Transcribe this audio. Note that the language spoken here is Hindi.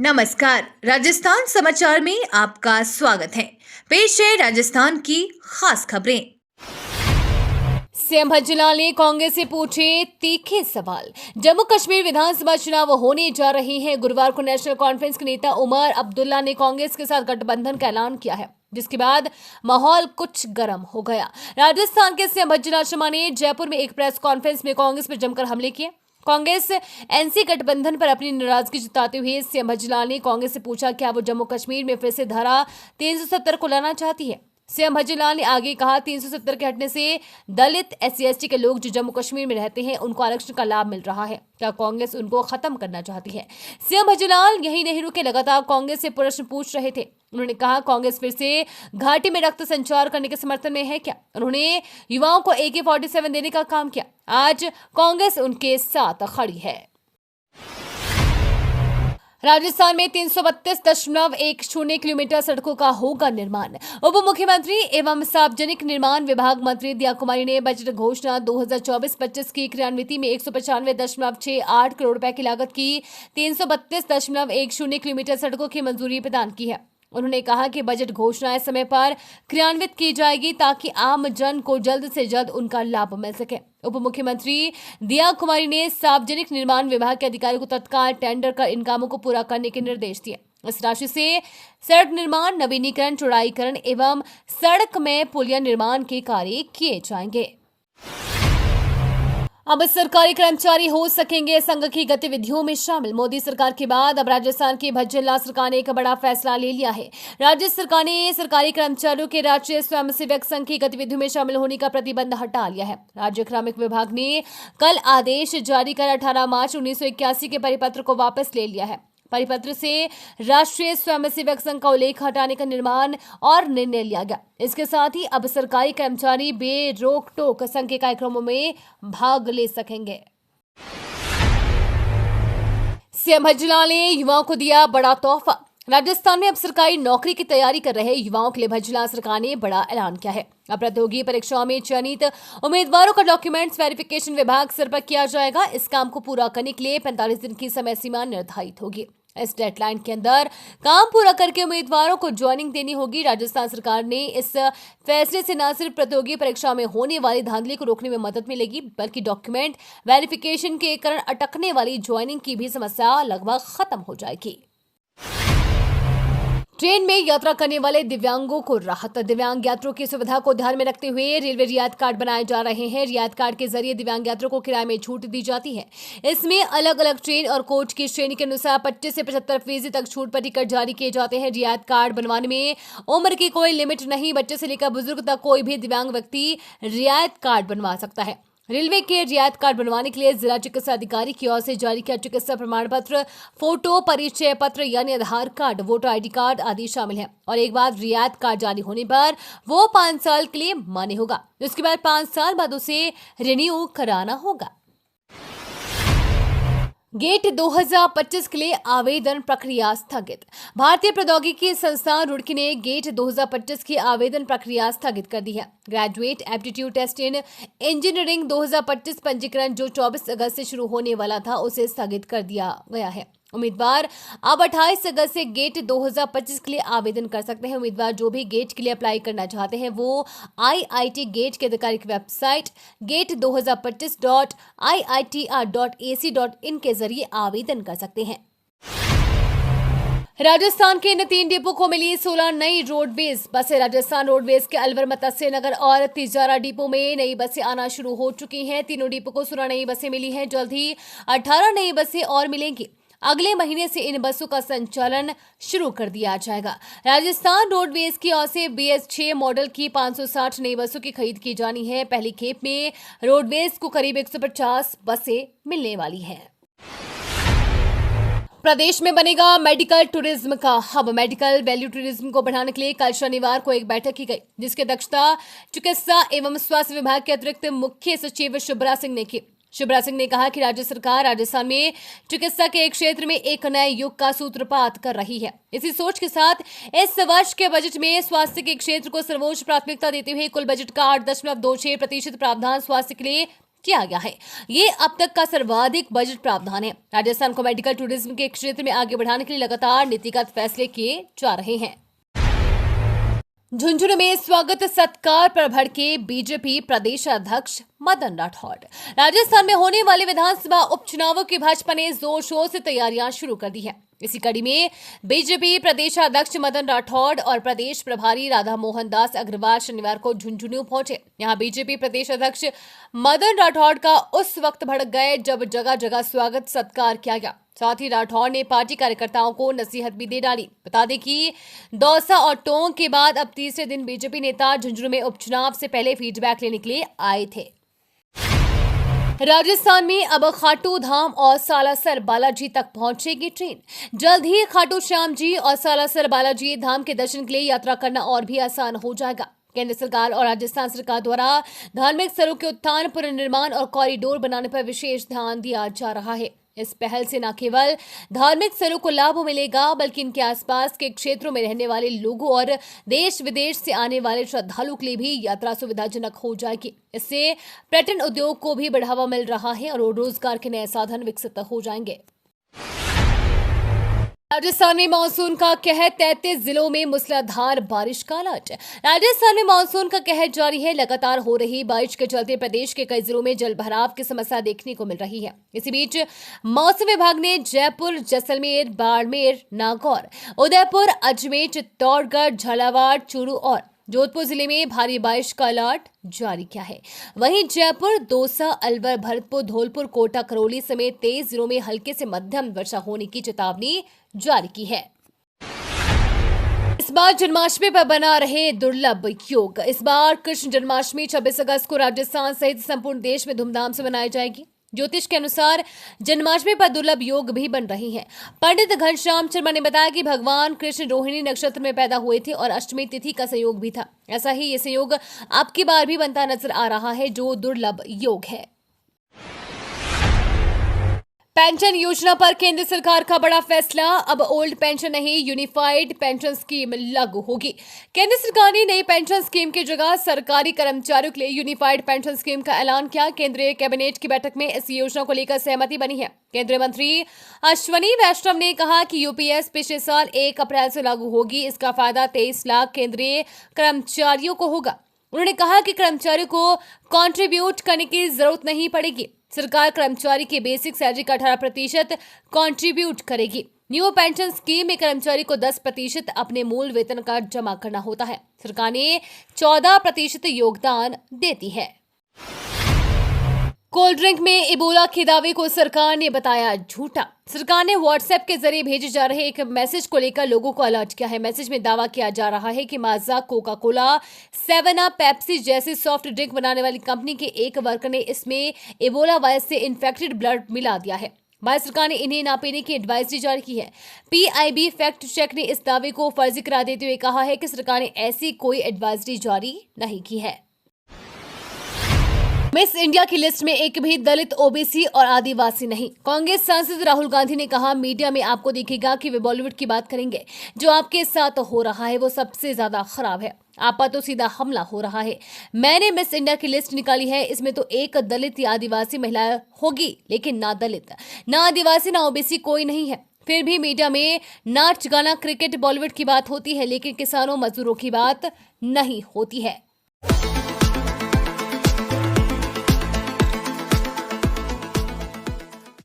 नमस्कार। राजस्थान समाचार में आपका स्वागत है। पेश है राजस्थान की खास खबरें। सीएम भज्जलाल ने कांग्रेस से पूछे तीखे सवाल। जम्मू कश्मीर विधानसभा चुनाव होने जा रहे हैं। गुरुवार को नेशनल कॉन्फ्रेंस के नेता उमर अब्दुल्ला ने कांग्रेस के साथ गठबंधन का ऐलान किया है, जिसके बाद माहौल कुछ गर्म हो गया। राजस्थान के सीएम भज्जलाल शर्मा ने जयपुर में एक प्रेस कॉन्फ्रेंस में कांग्रेस पर जमकर हमले किए। कांग्रेस एनसी गठबंधन पर अपनी नाराजगी जताते हुए सीएम भज्जलाल ने कांग्रेस से पूछा क्या वो जम्मू कश्मीर में फिर से धारा 370 को लाना चाहती है। सीएम भज्जलाल ने आगे कहा 370 के हटने से दलित SC/ST के लोग जो जम्मू कश्मीर में रहते हैं उनको आरक्षण का लाभ मिल रहा है। क्या कांग्रेस उनको खत्म करना चाहती है? सीएम भज्जलाल यही नहीं रुके, लगातार कांग्रेस से प्रश्न पूछ रहे थे। उन्होंने कहा कांग्रेस फिर से घाटी में रक्त संचार करने के समर्थन में है क्या? उन्होंने युवाओं को AK-47 देने का काम किया। आज कांग्रेस उनके साथ खड़ी है। राजस्थान में 332.10 किलोमीटर सड़कों का होगा निर्माण। उप मुख्यमंत्री एवं सार्वजनिक निर्माण विभाग मंत्री दिया कुमारी ने बजट घोषणा 2024-25 की क्रियान्विति में 195.68 करोड़ रुपए की लागत की 332.10 किलोमीटर सड़कों की मंजूरी प्रदान की है। उन्होंने कहा कि बजट घोषणाएं समय पर क्रियान्वित की जाएगी ताकि आम जन को जल्द से जल्द उनका लाभ मिल सके। उप मुख्यमंत्री दिया कुमारी ने सार्वजनिक निर्माण विभाग के अधिकारियों को तत्काल टेंडर कर इन कामों को पूरा करने के निर्देश दिए। इस राशि से सड़क निर्माण, नवीनीकरण, चौड़ाईकरण एवं सड़क में पुलिया निर्माण के कार्य किए जाएंगे। अब सरकारी कर्मचारी हो सकेंगे संघ की गतिविधियों में शामिल। मोदी सरकार के बाद अब राजस्थान की भज्जलाल सरकार ने एक बड़ा फैसला ले लिया है। राज्य सरकार ने सरकारी कर्मचारियों के राष्ट्रीय स्वयंसेवक संघ की गतिविधियों में शामिल होने का प्रतिबंध हटा लिया है। राज्य कार्मिक विभाग ने कल आदेश जारी कर 18 मार्च 1981 के परिपत्र को वापस ले लिया है। परिपत्र से राष्ट्रीय स्वयंसेवक संघ का उल्लेख हटाने का निर्माण और निर्णय लिया गया। इसके साथ ही अब सरकारी कर्मचारी बेरोक टोक संघ के कार्यक्रमों में भाग ले सकेंगे। सीएम भज्जलाल ने युवाओं को दिया बड़ा तोहफा। राजस्थान में अब सरकारी नौकरी की तैयारी कर रहे युवाओं के लिए भज्जलाल सरकार ने बड़ा ऐलान किया है। अब प्रतियोगी परीक्षाओं में चयनित उम्मीदवारों का डॉक्यूमेंट्स वेरिफिकेशन विभाग स्तर पर किया जाएगा। इस काम को पूरा करने के लिए 45 दिन की समय सीमा निर्धारित होगी। इस डेडलाइन के अंदर काम पूरा करके उम्मीदवारों को ज्वाइनिंग देनी होगी। राजस्थान सरकार ने इस फैसले से न सिर्फ प्रतियोगी परीक्षा में होने वाली धांधली को रोकने में मदद मिलेगी, बल्कि डॉक्यूमेंट वेरिफिकेशन के कारण अटकने वाली ज्वाइनिंग की भी समस्या लगभग खत्म हो जाएगी। ट्रेन में यात्रा करने वाले दिव्यांगों को राहत। दिव्यांग यात्रियों की सुविधा को ध्यान में रखते हुए रेलवे रियायत कार्ड बनाए जा रहे हैं। रियायत कार्ड के जरिए दिव्यांग यात्रियों को किराए में छूट दी जाती है। इसमें अलग अलग ट्रेन और कोच की श्रेणी के अनुसार 25 से 75% तक छूट पर टिकट जारी किए जाते हैं। रियायत कार्ड बनवाने में उम्र की कोई लिमिट नहीं, बच्चे से लेकर बुजुर्ग तक कोई भी दिव्यांग व्यक्ति रियायत कार्ड बनवा सकता है। रेलवे के रियायत कार्ड बनवाने के लिए जिला चिकित्सा अधिकारी की ओर से जारी किया चिकित्सा प्रमाण पत्र, फोटो, परिचय पत्र यानी आधार कार्ड, वोटर ID कार्ड आदि शामिल है। और एक बार रियायत कार्ड जारी होने पर वो 5 साल के लिए मान्य होगा। उसके बाद 5 साल बाद उसे रिन्यू कराना होगा। गेट 2025 के लिए आवेदन प्रक्रिया स्थगित। भारतीय प्रौद्योगिकी संस्थान रुड़की ने गेट 2025 की आवेदन प्रक्रिया स्थगित कर दी है। Graduate aptitude test in engineering 2025 पंजीकरण जो 24 अगस्त से शुरू होने वाला था, उसे स्थगित कर दिया गया है। उम्मीदवार अब 28 अगस्त से गेट 2025 के लिए आवेदन कर सकते हैं। उम्मीदवार जो भी गेट के लिए अप्लाई करना चाहते हैं वो IIT गेट की आधिकारिक वेबसाइट gate2025.iitr.ac.in के जरिए आवेदन कर सकते हैं। राजस्थान के इन 3 डिपो को मिली 16 नई रोडवेज बसें। राजस्थान रोडवेज के अलवर, मत्स्य नगर और तिजारा डिपो में नई बसें आना शुरू हो चुकी हैं। तीनों डिपो को 16 नई बसें मिली हैं। जल्द ही 18 नई बसें और मिलेंगी। अगले महीने से इन बसों का संचालन शुरू कर दिया जाएगा। राजस्थान रोडवेज की ओर से BS6 मॉडल की 560 नई बसों की खरीद की जानी है। पहली खेप में रोडवेज को करीब 150 बसें मिलने वाली हैं। प्रदेश में बनेगा मेडिकल टूरिज्म का हब। मेडिकल वैल्यू टूरिज्म को बढ़ाने के लिए कल शनिवार को एक बैठक की गई, जिसकी अध्यक्षता चिकित्सा एवं स्वास्थ्य विभाग के अतिरिक्त मुख्य सचिव शुभ्रा सिंह ने की। शुभ्रा सिंह ने कहा कि राज्य सरकार राजस्थान में चिकित्सा के क्षेत्र में एक नए युग का सूत्रपात कर रही है। इसी सोच के साथ इस वर्ष के बजट में स्वास्थ्य के क्षेत्र को सर्वोच्च प्राथमिकता देते हुए कुल बजट का 8.26% प्रावधान स्वास्थ्य के लिए किया गया है। ये अब तक का सर्वाधिक बजट प्रावधान है। राजस्थान को मेडिकल टूरिज्म के क्षेत्र में आगे बढ़ाने के लिए लगातार नीतिगत फैसले किए जा रहे हैं। झुंझुनू में स्वागत सत्कार पर भड़के बीजेपी प्रदेश अध्यक्ष मदन राठौड़। राजस्थान में होने वाले विधानसभा उपचुनावों की भाजपा ने जोर शोर से तैयारियां शुरू कर दी है। इसी कड़ी में बीजेपी प्रदेश अध्यक्ष मदन राठौड़ और प्रदेश प्रभारी राधा मोहन दास अग्रवाल शनिवार को झुंझुनू पहुंचे। यहां बीजेपी प्रदेश अध्यक्ष मदन राठौड़ का उस वक्त भड़क गए जब जगह जगह स्वागत सत्कार किया गया। साथ ही राठौड़ ने पार्टी कार्यकर्ताओं को नसीहत भी दे डाली। बता दें कि दौसा और टोंक के बाद अब तीसरे दिन बीजेपी नेता झुंझुनू में उपचुनाव से पहले फीडबैक लेने के लिए आए थे। राजस्थान में अब खाटू धाम और सालासर बालाजी तक पहुंचेगी ट्रेन। जल्द ही खाटू श्याम जी और सालासर बालाजी धाम के दर्शन के लिए यात्रा करना और भी आसान हो जाएगा। केंद्र सरकार और राजस्थान सरकार द्वारा धार्मिक स्थलों के उत्थान, पुनर्निर्माण और कॉरिडोर बनाने पर विशेष ध्यान दिया जा रहा है। इस पहल से न केवल धार्मिक स्थलों को लाभ मिलेगा, बल्कि इनके आसपास के क्षेत्रों में रहने वाले लोगों और देश विदेश से आने वाले श्रद्धालुओं के लिए भी यात्रा सुविधाजनक हो जाएगी। इससे पर्यटन उद्योग को भी बढ़ावा मिल रहा है और रोजगार के नए साधन विकसित हो जाएंगे। राजस्थान में मानसून का कहर, 33 जिलों में मूसलाधार बारिश का अलर्ट। राजस्थान में मानसून का कहर जारी है। लगातार हो रही बारिश के चलते प्रदेश के कई जिलों में जलभराव की समस्या देखने को मिल रही है। इसी बीच मौसम विभाग ने जयपुर, जैसलमेर, बाड़मेर, नागौर, उदयपुर, अजमेर, चित्तौड़गढ़, झालावाड़, चूरू और जोधपुर जिले में भारी बारिश का अलर्ट जारी किया है। वहीं जयपुर, दौसा, अलवर, भरतपुर, धौलपुर, कोटा, करौली समेत 23 जिलों में हल्के से मध्यम वर्षा होने की चेतावनी जारी की है। इस बार जन्माष्टमी पर बना रहे दुर्लभ योग। इस बार कृष्ण जन्माष्टमी 26 अगस्त को राजस्थान सहित संपूर्ण देश में धूमधाम से मनाई जाएगी। ज्योतिष के अनुसार जन्माष्टमी पर दुर्लभ योग भी बन रही हैं। पंडित घनश्याम शर्मा ने बताया कि भगवान कृष्ण रोहिणी नक्षत्र में पैदा हुए थे और अष्टमी तिथि का संयोग भी था। ऐसा ही ये संयोग अब की बार भी बनता नजर आ रहा है, जो दुर्लभ योग है। पेंशन योजना पर केंद्र सरकार का बड़ा फैसला। अब ओल्ड पेंशन नहीं, यूनिफाइड पेंशन स्कीम लागू होगी। केंद्र सरकार ने नई पेंशन स्कीम की जगह सरकारी कर्मचारियों के लिए यूनिफाइड पेंशन स्कीम का ऐलान किया। केंद्रीय कैबिनेट की बैठक में इस योजना को लेकर सहमति बनी है। केंद्रीय मंत्री अश्वनी वैष्णव ने कहा कि यूपीएस पिछले साल 1 अप्रैल से लागू होगी। इसका फायदा 23 लाख केंद्रीय कर्मचारियों को होगा। उन्होंने कहा कि कर्मचारियों को कॉन्ट्रीब्यूट करने की जरूरत नहीं पड़ेगी। सरकार कर्मचारी के बेसिक सैलरी का 18% कॉन्ट्रीब्यूट करेगी। न्यू पेंशन स्कीम में कर्मचारी को 10% अपने मूल वेतन का जमा करना होता है। सरकार ने 14% योगदान देती है। कोल्ड ड्रिंक में इबोला के दावे को सरकार ने बताया झूठा। सरकार ने व्हाट्सएप के जरिए भेजे जा रहे एक मैसेज को लेकर लोगों को अलर्ट किया है। मैसेज में दावा किया जा रहा है कि माजा, कोका कोला, 7 अप, पेप्सी जैसी सॉफ्ट ड्रिंक बनाने वाली कंपनी के एक वर्कर ने इसमें इबोला वायरस से इन्फेक्टेड ब्लड मिला दिया है। भारत सरकार ने इन्हें ना पीने की एडवाइजरी जारी की है। पीआईबी फैक्ट चेक ने इस दावे को फर्जी करार देते हुए कहा है कि सरकार ने ऐसी कोई एडवाइजरी जारी नहीं की है। मिस इंडिया की लिस्ट में एक भी दलित, ओबीसी और आदिवासी नहीं। कांग्रेस सांसद राहुल गांधी ने कहा, मीडिया में आपको दिखेगा कि वे बॉलीवुड की बात करेंगे। जो आपके साथ हो रहा है वो सबसे ज्यादा खराब है। आप पर तो सीधा हमला हो रहा है। मैंने मिस इंडिया की लिस्ट निकाली है, इसमें तो एक दलित या आदिवासी महिला होगी, लेकिन ना दलित, ना आदिवासी, ना ओबीसी कोई नहीं है। फिर भी मीडिया में नाच, गाना, क्रिकेट, बॉलीवुड की बात होती है, लेकिन किसानों, मजदूरों की बात नहीं होती है।